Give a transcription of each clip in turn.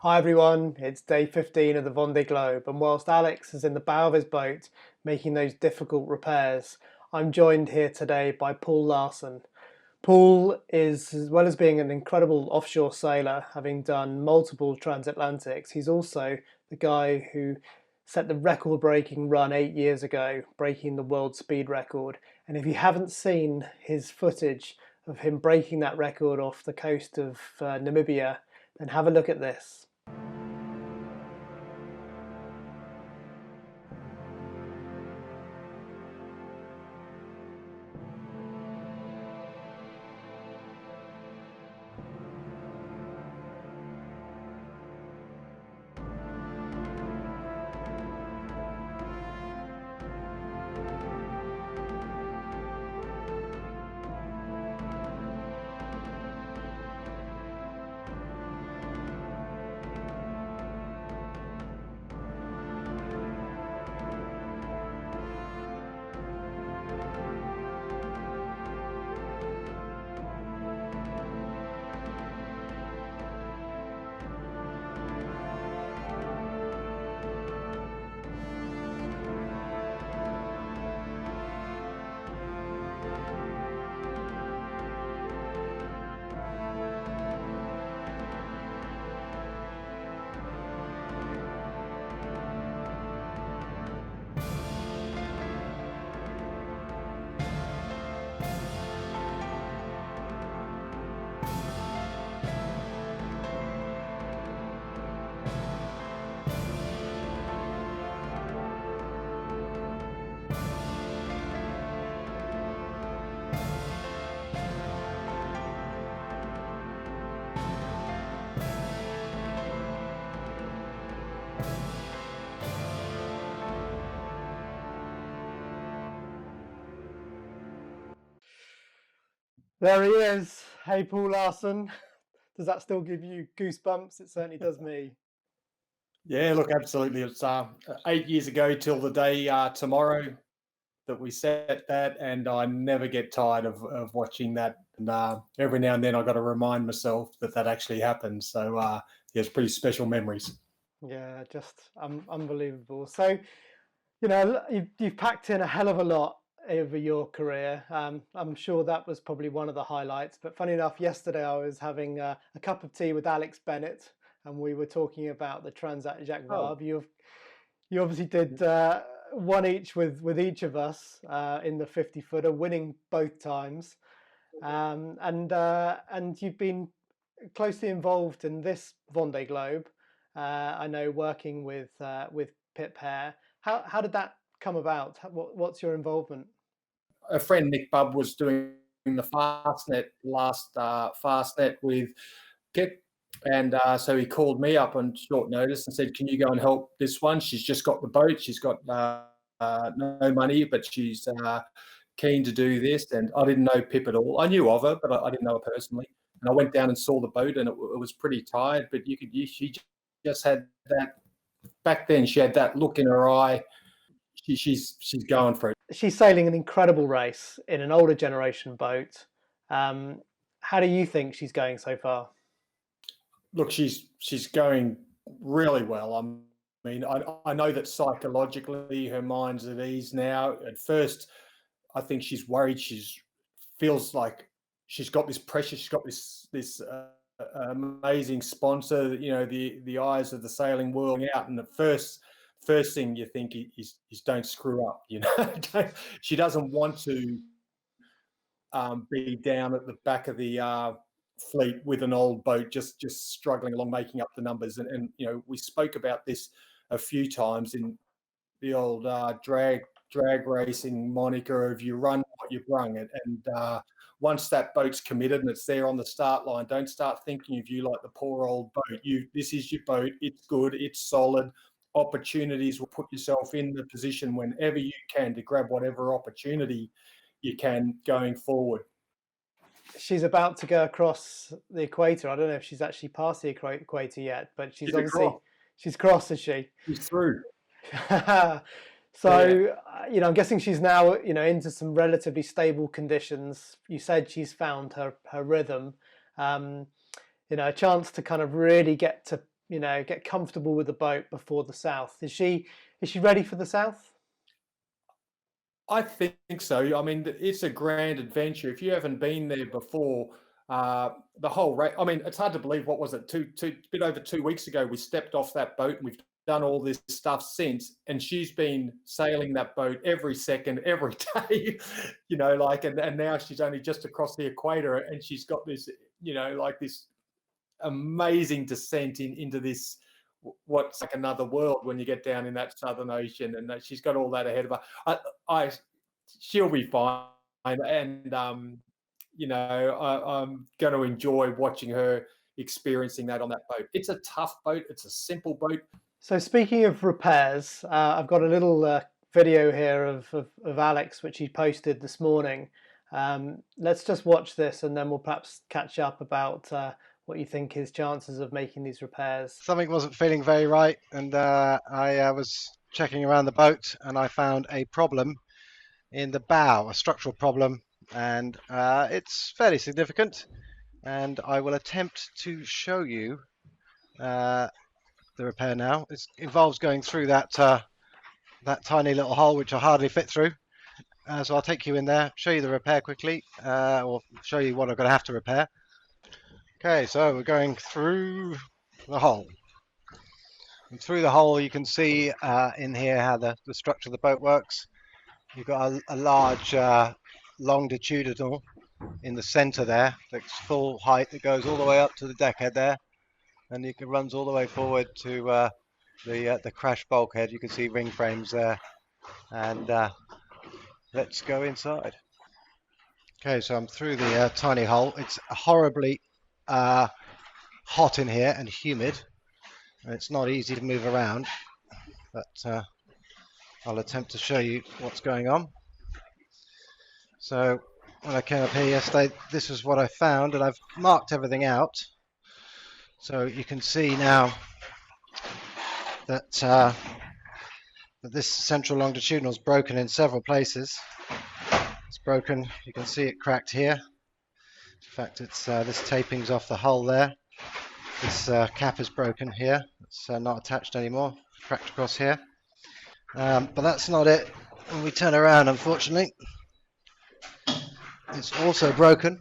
Hi everyone, it's day 15 of the Vendée Globe, and whilst Alex is in the bow of his boat making those difficult repairs, I'm joined here today by Paul Larsen. Paul is, as well as being an incredible offshore sailor, having done multiple transatlantics, he's also the guy who set the record-breaking run 8 years ago, breaking the world speed record. And if you haven't seen his footage of him breaking that record off the coast of Namibia, then have a look at this. There he is. Hey, Paul Larsen. Does that still give you goosebumps? It certainly does me. Yeah, look, absolutely. It's 8 years ago till the day tomorrow that we set that, and I never get tired of watching that. And every now and then I got to remind myself that actually happened. So yeah, it's pretty special memories. Yeah, just unbelievable. So, you've packed in a hell of a lot over your career. I'm sure that was probably one of the highlights. But funny enough, yesterday I was having a cup of tea with Alex Bennett, and we were talking about the Transat Jacques Oh, Vabre. You obviously did one each with each of us in the 50-footer, winning both times. And you've been closely involved in this Vendée Globe. I know working with Pip Hare. How did that come about? What's your involvement? a friend, Nick Bubb, was doing the last Fastnet with Pip. And so he called me up on short notice and said, "Can you go and help this one? She's just got the boat. She's got no money, but she's keen to do this." And I didn't know Pip at all. I knew of her, but I didn't know her personally. And I went down and saw the boat, and it was pretty tired. But she just had that. Back then, she had that look in her eye. She's going for it. She's sailing an incredible race in an older generation boat. How do you think she's going so far? Look, she's going really well. I know that psychologically her mind's at ease now. At first, I think she's worried. She's feels like she's got this pressure. She's got this amazing sponsor. You know, the eyes of the sailing world out. And the first thing you think is don't screw up. You know, she doesn't want to be down at the back of the fleet with an old boat, just struggling along, making up the numbers. And you know, we spoke about this a few times in the old drag racing moniker of you run what you brung. And once that boat's committed and it's there on the start line, don't start thinking of you like the poor old boat. This is your boat. It's good. It's solid. Opportunities will put yourself in the position whenever you can to grab whatever opportunity you can going forward. She's about to go across the equator. I don't know if she's actually past the equator yet, but she's obviously she's crossed, is she? She's through. So, I'm guessing she's now, into some relatively stable conditions. You said she's found her rhythm. A chance to kind of really get to get comfortable with the boat before the South? Is she ready for the South? I think so. I mean, it's a grand adventure. If you haven't been there before, the whole race. I mean, it's hard to believe. What was it? Bit over 2 weeks ago, we stepped off that boat, and we've done all this stuff since. And she's been sailing that boat every second, every day. And now she's only just across the equator, and she's got this, this amazing descent into this what's like another world when you get down in that Southern Ocean, and she's got all that ahead of her. She'll be fine, and I'm going to enjoy watching her experiencing that on that boat. It's a tough boat. It's a simple boat. So speaking of repairs, I've got a little video here of Alex, which he posted this morning. Let's just watch this, and then we'll perhaps catch up about what you think his chances of making these repairs. Something wasn't feeling very right, and I was checking around the boat, and I found a problem in the bow, a structural problem, and it's fairly significant. And I will attempt to show you the repair now. It involves going through that tiny little hole, which I hardly fit through. So I'll take you in there, show you the repair quickly, or show you what I'm going to have to repair. Okay, so we're going through the hole. And through the hole, you can see in here how the structure of the boat works. You've got a large longitudinal in the center there, that's full height, that goes all the way up to the deckhead there, and it runs all the way forward to the crash bulkhead. You can see ring frames there, and let's go inside. Okay, so I'm through the tiny hole. It's horribly hot in here and humid, and it's not easy to move around, but I'll attempt to show you what's going on. So when I came up here yesterday, this is what I found, and I've marked everything out. So you can see now that that this central longitudinal is broken in several places. It's broken. You can see it cracked here. In fact, it's this taping's off the hull there. This cap is broken here. It's not attached anymore. Cracked across here. But that's not it. When we turn around, unfortunately, it's also broken.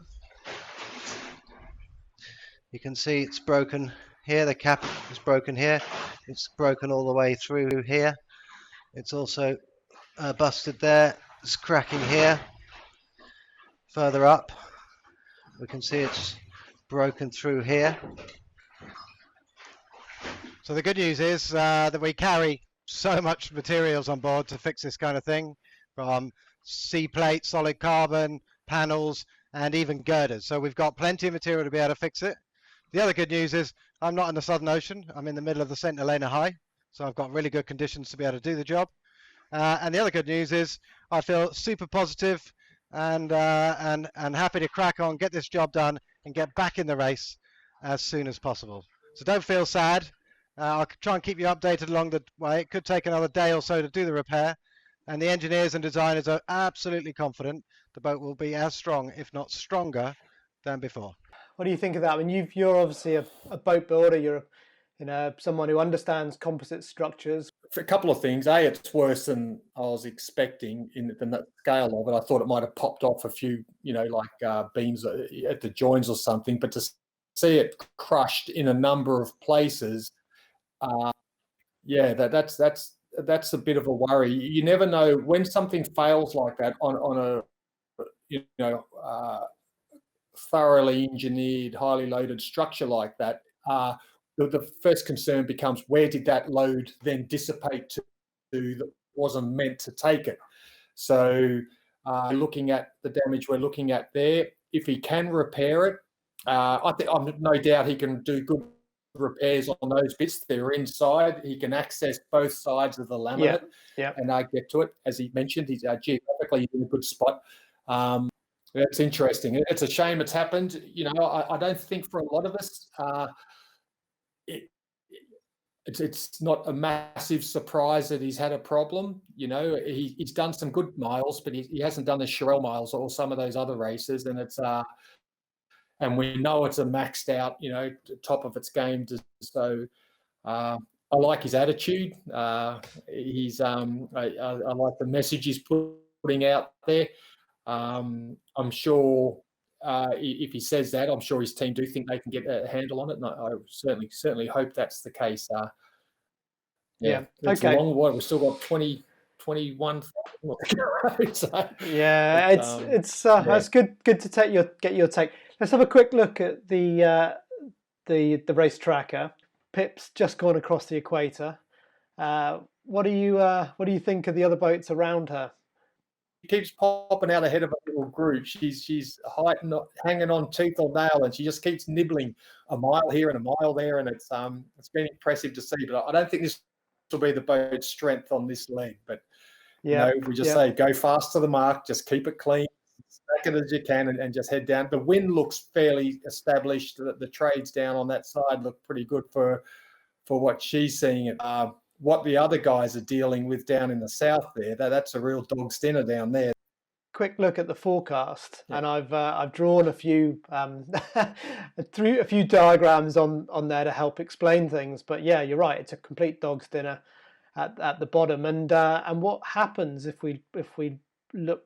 You can see it's broken here. The cap is broken here. It's broken all the way through here. It's also busted there. It's cracking here. Further up, we can see it's broken through here. So the good news is that we carry so much materials on board to fix this kind of thing, from C-plate, solid carbon, panels, and even girders. So we've got plenty of material to be able to fix it. The other good news is I'm not in the Southern Ocean. I'm in the middle of the St. Helena High, so I've got really good conditions to be able to do the job. And the other good news is I feel super positive and happy to crack on, get this job done, and get back in the race as soon as possible. So don't feel sad. I'll try and keep you updated along the way. It could take another day or so to do the repair, and the engineers and designers are absolutely confident the boat will be as strong, if not stronger, than before. What do you think of that? I mean, you're obviously a boat builder. You're someone who understands composite structures. For a couple of things. It's worse than I was expecting in the scale of it. I thought it might have popped off a few, beams at the joins or something. But to see it crushed in a number of places, that's a bit of a worry. You never know when something fails like that on a thoroughly engineered, highly loaded structure like that. The first concern becomes, where did that load then dissipate to that wasn't meant to take it? So looking at the damage we're looking at there, if he can repair it, I'm no doubt he can do good repairs on those bits. They're inside. He can access both sides of the laminate and get to it. As he mentioned, he's geographically in a good spot. That's interesting. It's a shame it's happened. I don't think for a lot of us, it's not a massive surprise that he's had a problem. He's done some good miles, but he hasn't done the Shirel miles or some of those other races, and it's and we know it's a maxed out, top of its game. So I like his attitude. He's I like the message he's putting out there. I'm sure if he says that, I'm sure his team do think they can get a handle on it, and I certainly hope that's the case. Yeah. It's Okay. a long one. We've still got 21. So, Yeah, it's that's good to get your take. Let's have a quick look at the race tracker. Pip's just gone across the equator. What do you think of the other boats around her? She keeps popping out ahead of a little group. She's hanging on tooth or nail, and she just keeps nibbling a mile here and a mile there, and it's been impressive to see. But I don't think this will be the boat's strength on this leg. But we just say go fast to the mark, just keep it clean, stack it as you can, and just head down. The wind looks fairly established. The trades down on that side look pretty good for what she's seeing. What the other guys are dealing with down in the south there, that's a real dog's dinner down there. Quick look at the forecast, and I've drawn a few through a few diagrams on there to help explain things. But yeah, you're right; it's a complete dog's dinner at the bottom. And what happens if we look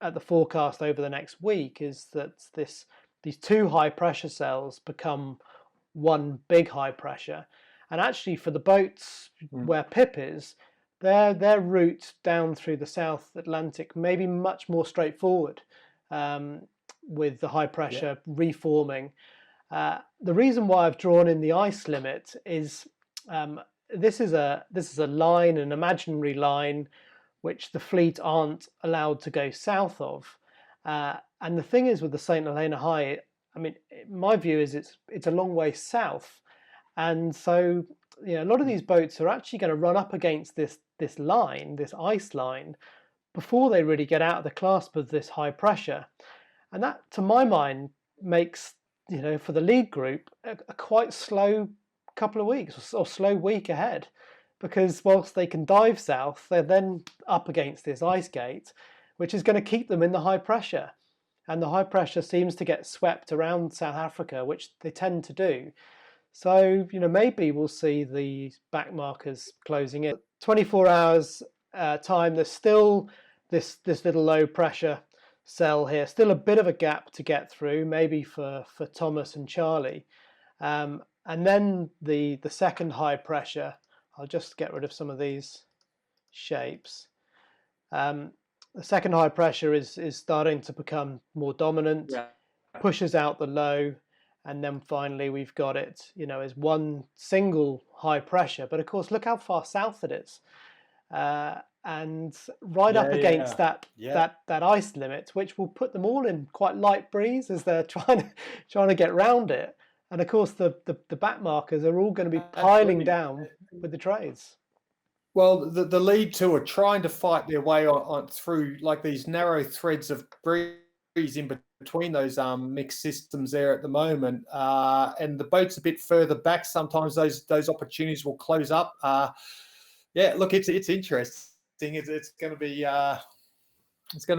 at the forecast over the next week is that these two high pressure cells become one big high pressure. And actually, for the boats where Pip is, their route down through the South Atlantic may be much more straightforward with the high pressure reforming. The reason why I've drawn in the ice limit is this is a line, an imaginary line, which the fleet aren't allowed to go south of. And the thing is with the St. Helena High, I mean, my view is it's a long way south. And so, a lot of these boats are actually going to run up against this line, this ice line, before they really get out of the clasp of this high pressure. And that, to my mind, makes, for the lead group, a quite slow couple of weeks or slow week ahead. Because whilst they can dive south, they're then up against this ice gate, which is going to keep them in the high pressure. And the high pressure seems to get swept around South Africa, which they tend to do. So, maybe we'll see the back markers closing in. 24 hours time, there's still this little low pressure cell here, still a bit of a gap to get through, maybe for Thomas and Charlie. And then the second high pressure, I'll just get rid of some of these shapes. The second high pressure is starting to become more dominant, pushes out the low. And then finally, we've got it, as one single high pressure. But of course, look how far south it is, and right up against that ice limit, which will put them all in quite light breeze as they're trying to get round it. And of course, the back markers are all going to be piling down with the trades. Well, the lead two are trying to fight their way on through like these narrow threads of breeze in between those mixed systems there at the moment, and the boat's a bit further back. Sometimes those opportunities will close up. Look, it's interesting. It's going to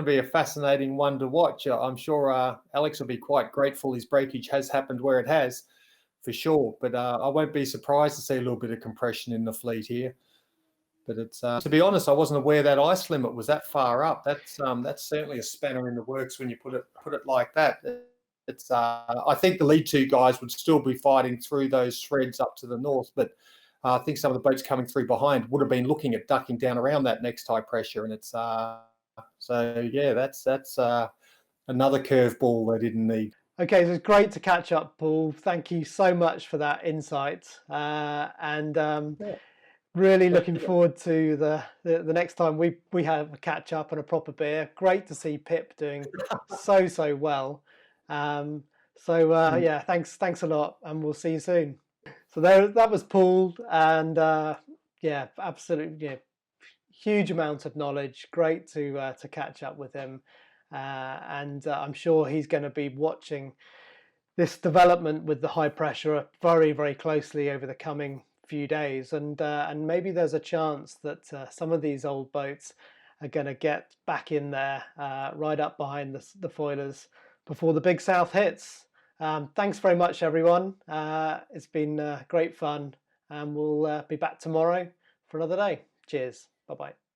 be a fascinating one to watch. I'm sure Alex will be quite grateful his breakage has happened where it has, for sure. But I won't be surprised to see a little bit of compression in the fleet here. But it's to be honest, I wasn't aware that ice limit was that far up. That's certainly a spanner in the works when you put it like that. It's I think the lead two guys would still be fighting through those threads up to the north, but I think some of the boats coming through behind would have been looking at ducking down around that next high pressure, and it's that's another curveball they didn't need. Okay, so it's great to catch up, Paul. Thank you so much for that insight, really looking forward to the next time we have a catch up and a proper beer. Great to see Pip doing so well. Thanks a lot, and we'll see you soon. So that was Paul, and absolutely, huge amount of knowledge. Great to catch up with him, and I'm sure he's going to be watching this development with the high pressure very, very closely over the coming few days, and maybe there's a chance that some of these old boats are going to get back in there right up behind the foilers before the Big South hits. Thanks very much, everyone. It's been great fun, and we'll be back tomorrow for another day. Cheers. Bye-bye.